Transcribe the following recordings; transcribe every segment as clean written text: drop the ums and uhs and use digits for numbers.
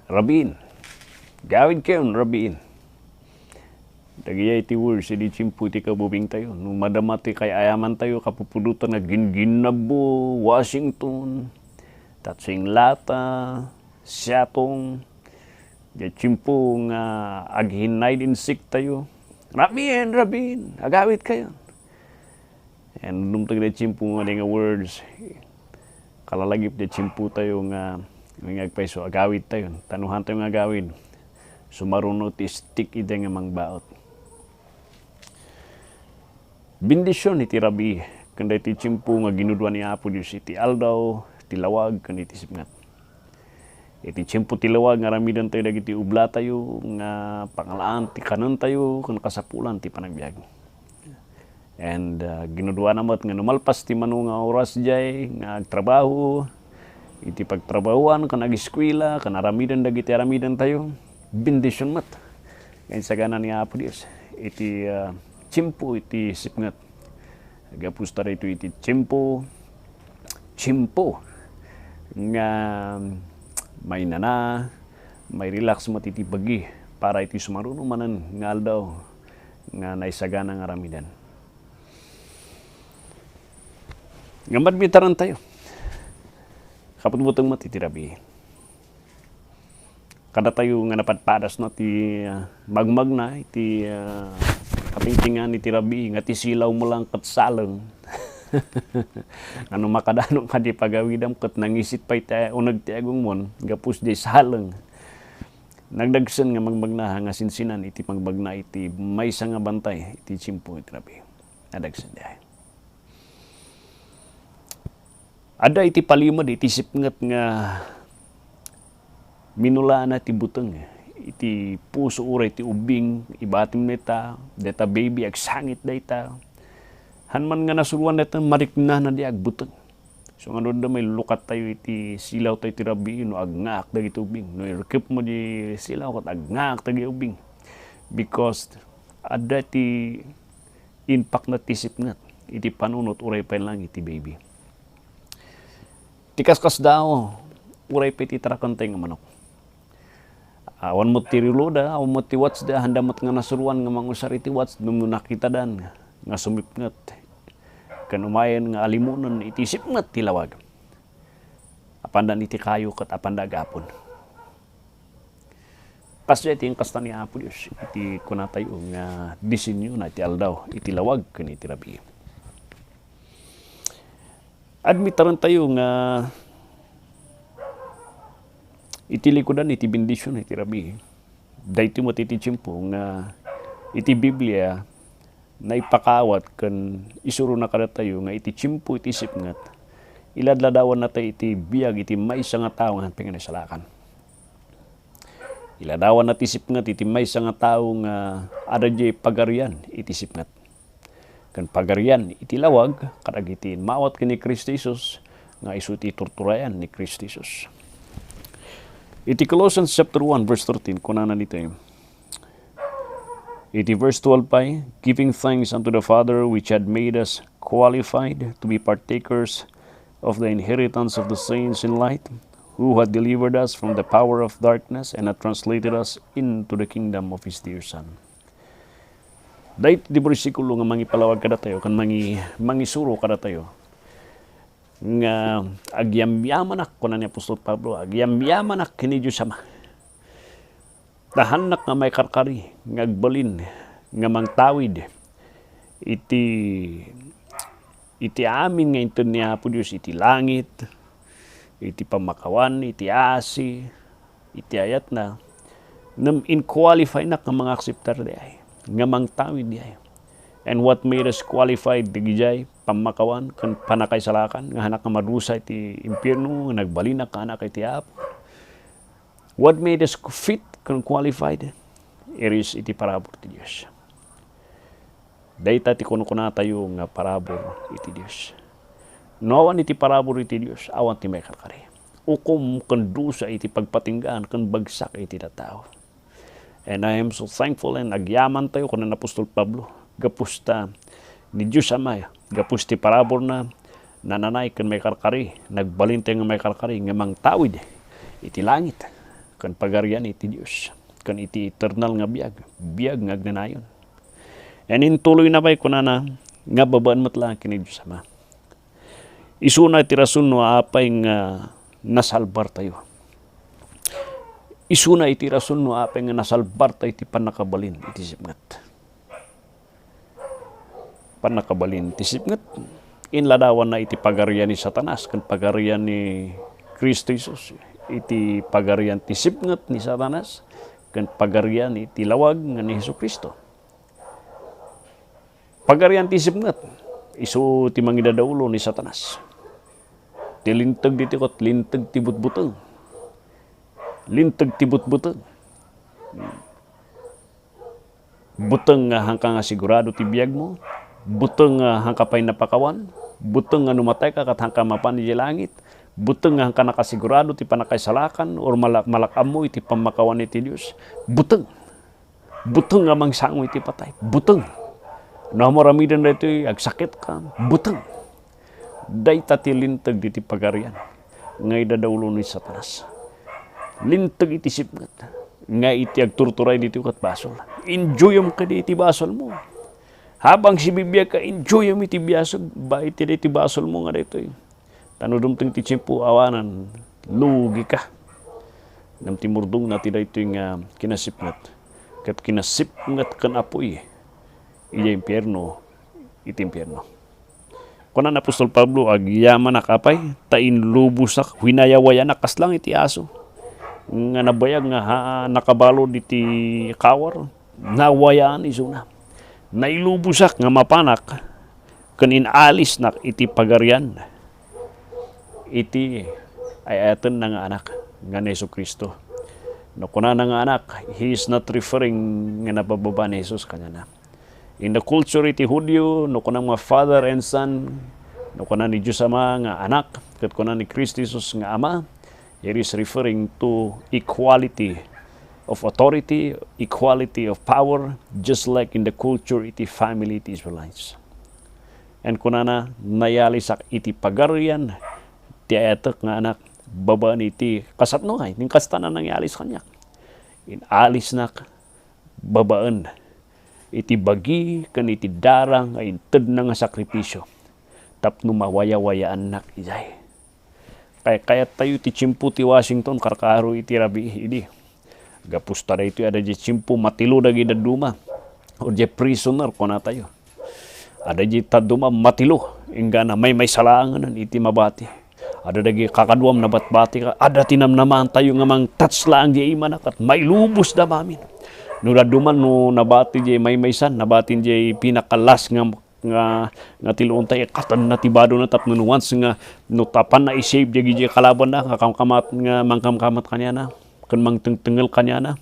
Rabin, gawid kayon, Rabin. Dagiyay ti word, si di chimpu ti kabubing tayo. Nung madamati kay ayaman tayo, kapupulutan na ginginabo, Washington, tatsing lata, Seatong, di chimpu nga aghinay din sik tayo. Rabin, agawid kayo. And nung tag di chimpu nga nga words, kalalagip di chimpu tayo nga ngagpaiso, agawid tayo. Tanuhan tayo nga agawid. Sumarunot istik ide nga mangbaot. Bendisyon iti Rabi, kanda iti chimpu nga ginudwa ni Apo Diyos iti aldaw, tilawag, kanda iti sipngat. Iti chimpu tilawag nga ramidan tayo dagiti ubla tayo, nga pangalaan ti kanon tayo, kung kasapulan ti panagbiag. And ginudwa namat nga numalpas ti manu nga oras jay, nga agtrabaho, iti pagtrabahuan, kan ag-eskwela, kan aramidan dagiti aramidan tayo, bendisyon mat. Ngayon sa gana ni Apo Diyos, iti chimpu iti sipngat. Agapusta ito iti chimpu nga may nana, may relax mo iti bagi para iti sumarunong manan nga aldaw nga naisagana nga aramidan. Ngambad bitaran tayo. Kaputbutang iti Rabi. Kada tayo nga napatpadas no ti magmag na iti kapingtingan iti Rabi nga ti silaw mo lang kat salang. Ano makadano ka di pagawidam kat nangisit pa iti unag ti agong mon gapus di salang. Nagdagsan nga magmagna nga sinsinan iti magmagna iti maysa nga bantay iti chimpu iti Rabi. Nadagsan di ay. Ada iti palimod iti sipngat nga minula na ti buteng iti puso uray ti ubing ibatim neta deta baby agsangit dayta hanman nga nasuluan neta marikna na di agbuteng. So nga doon may lukat tayo iti silaw tayo ti Rabi no agngak dagiti ubing no irkip mo di silaw kat agngak dagiti ubing because ada ti impact na ti sipngat iti panunot uray pa lang iti baby. Tikaskas daw, uray piti tarakantay nga manok. Awan mo ti riloda, awan mo ti wats da, handa mat nga nasuruan nga mangusar iti wats, nung nakita dan, nga sumipngat. Kanumayan nga alimunan, iti sipngat tilawag. Apandan iti kayo kat apanda gapon. Kasya iti yung kasta ni Apo Diyos, iti kunatayo nga disenyo na iti aldaw, iti lawag kan iti Rabi. Admitaran tayo nga iti likodan iti bendisyon iti Rabi. Dahiti mo iti chimpu nga iti Biblia na ipakawat kan isuro na kada tayo nga iti chimpu iti sipngat. Iladladawan na tayo iti biyag iti maysa nga tao nga pinganisalakan. Iladawan na iti sipngat iti maysa nga tao nga adadya pagarian iti sipngat. Kan pagarian iti lawag kadag iti maawat kini Kristo Jesus nga isu iti torturayan ni Kristo Jesus. Iti Colossians chapter 1 verse 13 kunana nito. Iti verse 12 pa, giving thanks unto the Father which had made us qualified to be partakers of the inheritance of the saints in light, who had delivered us from the power of darkness and had translated us into the kingdom of His dear Son. Dahit di bersikulo nga mangipalawag kada tayo, kan mangisuro kada tayo, nga agyamyaman kunan ni Apostol Pablo, agyamyaman kini Diyos Ama. Tahanak nga may karkari, nga agbalin, nga mangtawid, iti amin nga ito niya po Diyos, iti langit, iti pamakawan, iti asi, iti ayat na, in-qualify na nga mga akseptar di ay. Nga mangtawid di ay. And what made us qualified digijay pamakawan kan panakay salakan nga hanak nga marusa iti impierno nga nagbalina ka anak iti Apo. What made us fit kan qualified is iti parabor ti Dios. Dayta ti kunukuna tayo nga parabor iti Dios. No awan iti parabor iti Dios awan ti may karkari. Ukom kan dusa iti pagpatinggaan kan bagsak iti tao. And I am so thankful and agyaman tayo kunan Apostol Pablo. Gapusta ni Diyos Ama. Gapusti parabor na nananay kan may karkari. Nagbalintay nga may karkari nga mangtawid iti langit. kan pagarian iti Dios, kan iti eternal nga biag nga agnanayon. And tuloy na ba'y kunana, nga babaan mo't lang kini Diyos Ama. Isuna iti rason no apay nga nasalbar tayo. Isuna iti rason no apay nga nasalbar tayo iti panakabalin iti sipngat. Panakabalin iti sipngat. Inladawan na iti pagarian ni Satanas, kan pagarian ni Kristo Jesus. Iti pagarian ti sipngat ni Satanas, kan pagarian iti lawag nga ni Hesus Kristo. Pagarian ti sipngat, isu ti mangidadaulo ni Satanas. Ti lintag diti kot, lintag ti butbuteng. Lintag ti butbuteng. Buteng nga hangka nga sigurado ti biyag mo, buteng nga hangka pa'y napakawan, buteng nga numatay ka kat hangka mapan di langit, buteng nga hangka nakasigurado ti panakaisalakan or malakam mo iti pamakawan iti Diyos. Buteng. Buteng nga mangsango iti patay. Buteng. Namaramidan na ito agsakit ka. Buteng. Day tati lintag diti pagarian. Ngay dadaulo ni Satanas. Lintag iti sipngat. Nga iti agturturay diti kat basol. Enjoyam ka diti basol mo. Habang si bibiyag ka, enjoyam iti biyasol. Ba iti diti basol mo nga dito. Tanudumteng ti tiyempo awanan. Lugi ka. Nam timurdong na ti dito yung kinasipngat. Kat kinasipngat kan apoy. Iya impyerno, iti impyerno. Kunan Apostol Pablo, agyaman nakapay, tain lubusak, winayawaya nakaslang iti aso. Nga nabayag nga nakabalo diti kawar, nawayaan isuna. Nailubusak nga mapanak, kan inalis na iti pagarian. Iti ay atin na nga anak, nga ni Hesus Kristo. No kunan nga anak, he is not referring nga nabababa ni Jesus kanya na. In the culture iti Hudyo, no kunang mga father and son, no kunang ni Diyos Ama nga anak, kat kunang ni Kristo Jesus nga Ama, it is referring to equality of authority, equality of power, just like in the culture iti family iti Israelites. And kunana, nayalisak iti pagarian, ti ayatak nga anak, babaan iti kasatnungay, ning kastanan nang ialis kanyak. Inalis nak, babaan, iti bagi kan iti darang ay inted na nga sakripisyo tapno mawaya-wayaan nak ijay. Kaya tayo iti tiyempo ti Washington karkaro iti rabi idi. Gapusta da ito ada di tiyempo matilo dagi daduma o di prisoner ko na tayo. Ada di taduma matilo ingana may salangan iti mabati. Ada dagi kakaduam na batbati ka. Ada tinamnaman tayo nga mang touch lang di imanak at may lubos da mamin. Nuraduman no nabati jay maysan nabatin jay pinakalas nga tiluon tayo katan na tibado na tapno once nga no tapan na i-save jay kalaban na kakamkamat nga mangkamkamat kanya na kan mangtengtengel kanya na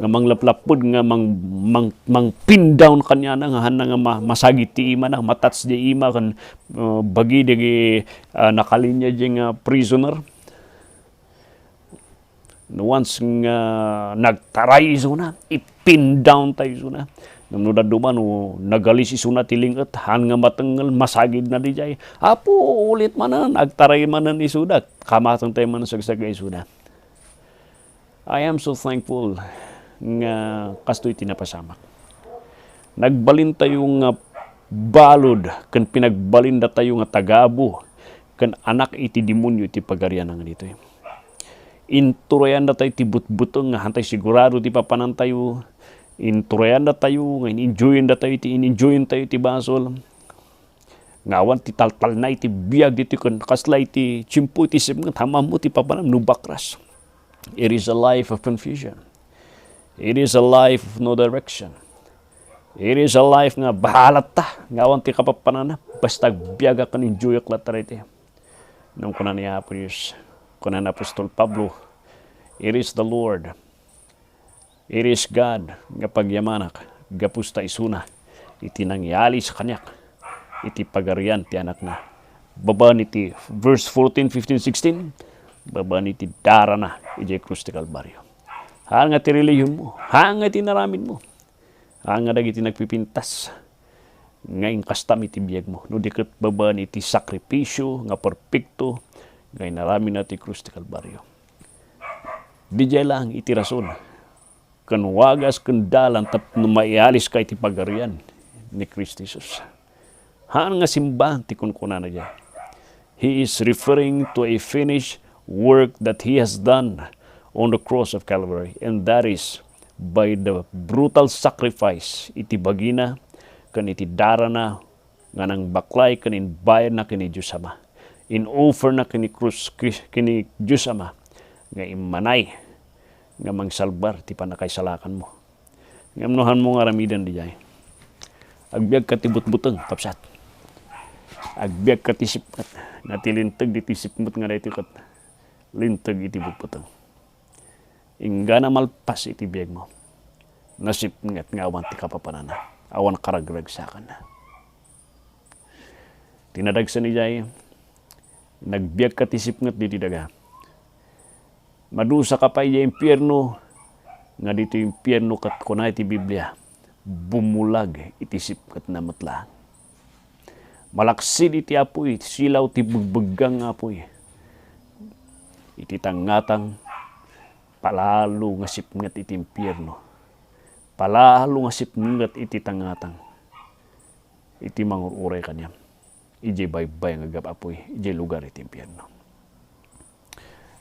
nga manglaplapod nga mang pin down kanya na nga hanang nga masagit ti ima na matats jay ima kan bagi jay nakalinya jay nga prisoner. No once nga nagtaray isuna, ipin down tayo isuna. Nung duman nagalis isuna tilingat, han nga matengel, masagid na di jay. Apo, ulit manan, nagtaray manan isuna, kamatang tayo manan sagsagay isuna. I am so thankful nga kasto'y tinapasamak. Nagbalin tayo nga balod, kan pinagbalin na tayo nga tagabo, kan anak iti demonyo iti pagarian nga dito. Inturayan na tayo ti butbutong nga hantay sigurado ti papanan tayo. Inturayan na tayo nga in-enjoyin na tayo ti basol. Ngawan ti taltal na iti biyag dito kan kasla iti tiyempo iti sipngat hamam mo ti papanan nubakras. It is a life of confusion. It is a life of no direction. It is a life nga bahalat ta. Ngawan ti kapapanan na basta biyaga kan enjoyak latarite. Nung kunan niya po Diyos. Kunan Apostol Pablo, it is the Lord, it is God, nga pagyamanak, gapusta isuna, iti nangyali sa kanyak, iti pagarian ti anak na. Baba niti, verse 14, 15, 16, baba niti dara na, iti krus ti Kalbaryo. Hanga ti reliyon mo, hanga ti naramin mo, hanga dagiti nagpipintas, ngayon kastam iti biyag mo, no diket baba niti sakripisyo, nga perpekto, ngay narami na ti krus ti Kalbaryo. Di jay lang iti rason. Kan wagas kan dalan tap numaialis ka iti pagarian ni Kristo Jesus. Haan nga simbahan ti kunkunan na dyan. He is referring to a finished work that He has done on the cross of Calvary. And that is by the brutal sacrifice iti bagina kan iti darana nga nang baklay kanin bayad na kini Diyos Ama. In offer na kini krus kini Diyos Ama nga imanay nga mangsalbar ti panakaisalakan mo. Ngamnohan mo nga ramidan di jay. Agbiag katibut-buteng kapsat. Agbiag katisipkat. Natilintag di tisipmut nga dahiti kat lintag iti butbuteng. Ingga na malpas iti biag mo. Nasipngat nga awan ti kapapanana. Awan karagragsakan na. Tinadagsan ni jay. Nagbiag katisipngat di daga. Madusa ka pa iya impyerno, nga dito impyerno kat kunay ti Biblia, bumulag itisip kat namatlaan. Malaksid iti apoy, silaw ti bugbugang apoy. Iti tangatang, palalo nga sipngat iti impyerno. Palalo nga sipngat iti tangatang. Iti mangururay kanyam. Ije baybay nga gap apoy, ije lugar iti impyerno.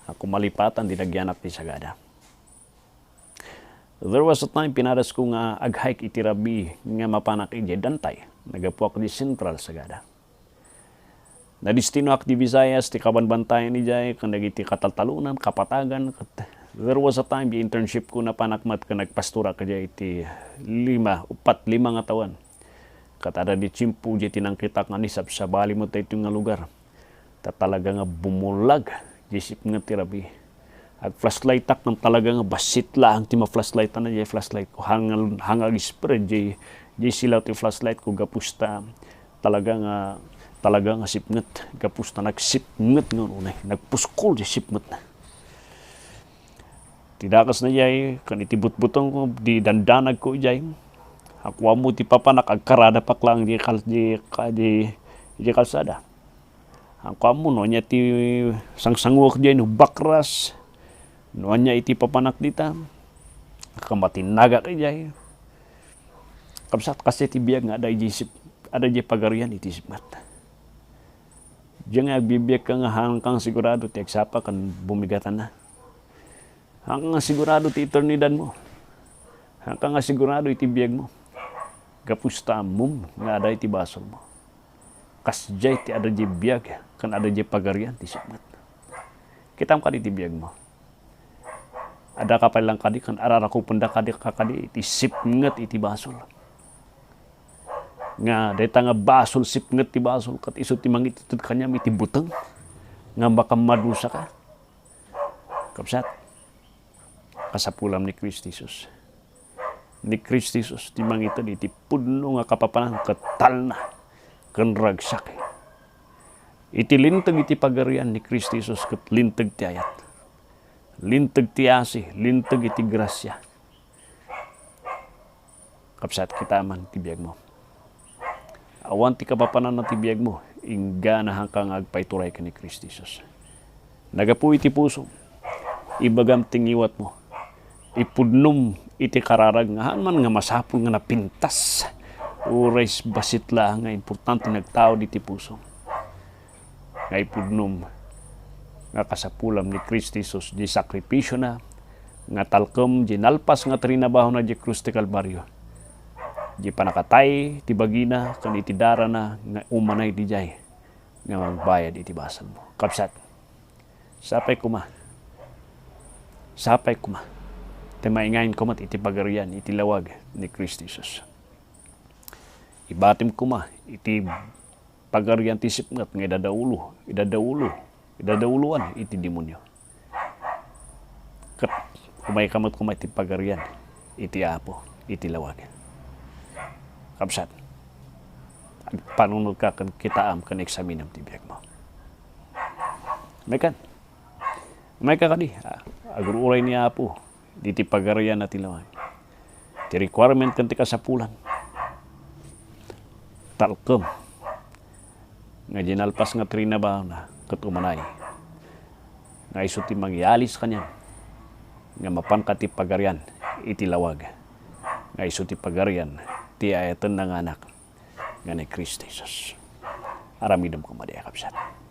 Ako malipatan, dinagyanap ni Sagada. There was a time pinaras ko nga ag-hike iti Rabi nga mapanak iti Dantay. Nagapuak di Central Sagada. Nadistino ak di Visayas, ti kabanbantayan ni Jay, kung nagiti kataltalunan, kapatagan. There was a time, di internship ko na panakmat ka nagpastura ka Jay iti 5 nga tawan. Katada di Chimpu, di tinangkitak nga nisap sa bali mo tayo nga lugar. Talaga nga bumulag. Jisip nga tirabi. Ag flashlight tak ng talaga nga basit lang ti ma-flashlight na jay flashlight ko hangal spread jay silaw ti flashlight ko gapusta talaga nga sipnget gapusta nagsipnget nga unay nagpuskol jay sipnget na. Tidakas na jay kan itibut-butong ko di dandanag ko jay. Ako mo ti papanak agkarada paklang di kalsada. Ang kamo no niya ti sangsangwak diyan no bakras no niya iti papanak dita kamatinaga kay jay kapsat kasi ti biag nga ada jay pagarian iti sipmat diyan nga agbibiag ka nga hangkang sigurado ti agsapa kan bumigatan na hangkang sigurado ti eternidad mo hangkang sigurado iti biag mo gapusta mum nga ada iti basol mo kasjay ti ada jay biag kan ada jay pagarian ti sipmat. Kitam kadi ti biag mo. Ada ka palang kadi kan arara ko punda kadi kakadi iti sipnget iti basol. Nga dayta nga basol sipnget ti basol kat isu ti mangititid kanyam iti buteng nga baka madusa ka. Kapsat. Kasapulam ni Kristo Jesus. Ni Kristo Jesus ti mangitid iti pudno nga kapapanan katal na kan ragsak. Iti lintag iti pagarian ni Kristo Jesus ket lintag ti ayat. Lintag ti asi, lintag iti grasya. Kapsat kita man ti biag mo. Awan ti kapapanan na ti biag mo, ingga na hangkang agpaituray ka ni Kristo Jesus. Nagapu iti puso, ibagam tingiwat mo. Ipudnom iti kararag nga man nga masapul nga napintas. Urays basit lang nga importante nagtao diti puso. Nga ipudnom nga kasapulam ni Kristo Jesus di sakripisyo na nga talkem di nalpas nga trinabaho na di krus ti Kalbaryo. Di panakatay ti bagina kan iti dara na nga umanay di jay nga magbayad iti basal mo. Kapsat. Sapay kuma. Ti maingayin kuma iti pagarian iti lawag ni Kristo Jesus. Ibatim kuma iti pagarian ti sipnget nga idadauluan iti demonyo. Kat kumay kamot kumay iti pagarian iti apo iti lawag. Kapsat. Panunod ka kan kitaam kan eksaminam ti biag mo. May ka kadi. Agururay ni apo iti pagarian na ti lawag. Ti requirement kan ti kasapulan. Talkem nga ginalpas nga trinabaho na ket umanay nga isu ti mangyalis kanyan nga mapangkat ti pagarian iti lawag nga isu ti pagarian ti ayatan ng anak nga ni Kristo Jesus. Aramidom ko madi kapsat.